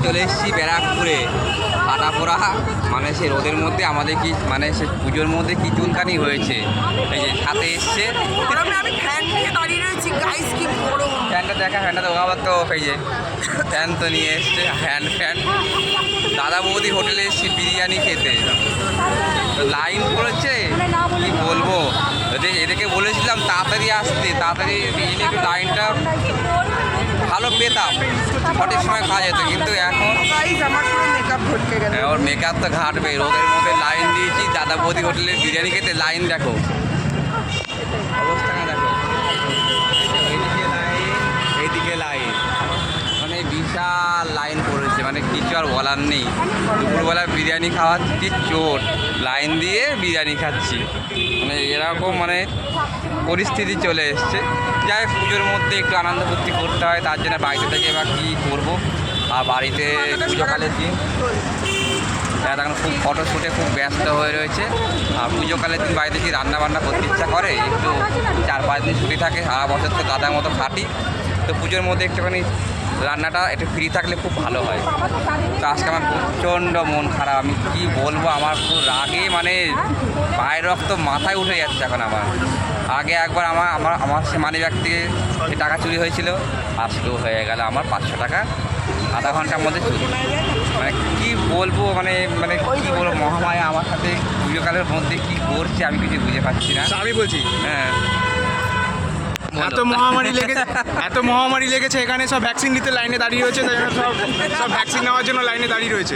চলে এসেছি ব্যারাকপুরে। কাটা পোড়া মানে সে রোদের মধ্যে আমাদের কি মানে সে পুজোর মধ্যে কি চুলকানি হয়েছে। এই যে সাথে এসছে আমি ফ্যান নিয়ে দাঁড়িয়ে রয়েছি গাইস, কি গরম। ফ্যানটা দেখা, ফ্যানটা তো আবার তো এই যে ফ্যান তো নিয়ে এসছে, ফ্যান। দাদা বৌদি হোটেলে এসেছি বিরিয়ানি খেতে, লাইন পড়েছে কি বলবো। এদেরকে বলেছিলাম তাড়াতাড়ি আসতে, তাড়াতাড়ি এনে একটু লাইনটা ভালো পেতাম, সঠিক সময় খাওয়া যেত। কিন্তু এখন গাইস আমার পুরো মেকআপ ভটকে গেল। ওর মেকআপ তো ঘাটবে, রোদের মধ্যে লাইন দিয়েছি দাদা বৌদি হোটেলে বিরিয়ানি খেতে। লাইন দেখো, অবস্থাটা দেখো, এইদিকে লাইন, মানে বিশাল লাইন পড়েছে, মানে কিছু আর বলার নেই। দুপুরবেলা বিরিয়ানি খাওয়াচ্ছি চোট, লাইন দিয়ে বিরিয়ানি খাচ্ছি, মানে এরকম মানে পরিস্থিতি চলে এসছে। যাই হোক, পুজোর মধ্যে একটু আনন্দ ফুর্তি করতে হয়, তার জন্য বাড়িতে থেকে এবার কী করবো। আর বাড়িতে পুজোকালের দিন এখন খুব ফটোশ্যুটে খুব ব্যস্ত হয়ে রয়েছে। আর পুজোকালের দিন বাড়িতে কি রান্নাবান্না করতে ইচ্ছা করে, একটু 4-5 দিন ছুটি থাকে, সারা বছর তো গাদার মতো খাটি, তো পুজোর মধ্যে একটুখানি রান্নাটা একটু ফ্রি থাকলে খুব ভালো হয়। তো আজকে আমার প্রচণ্ড মন খারাপ, আমি কি বলবো, আমার খুব রাগে মানে পায়ের রক্ত মাথায় উঠে যাচ্ছে এখন আমার। আগে একবার আমার সে মানি ব্যাগ থেকে যে টাকা চুরি হয়েছিল, আজকেও হয়ে গেল আমার 500 টাকা আধা ঘন্টার মধ্যে চুরি। মানে কি বলবো, মানে মানে কী বলবো, মহামায়া আমার সাথে পুজোকালের মধ্যে কি করছে আমি কিছু বুঝে পাচ্ছি না। আমি বলছি হ্যাঁ, এত মহামারী লেগেছে এখানে, সব ভ্যাকসিন নিতে লাইনে দাঁড়িয়ে রয়েছে, তাই জন্য সব ভ্যাকসিন নেওয়ার জন্য লাইনে দাঁড়িয়ে রয়েছে।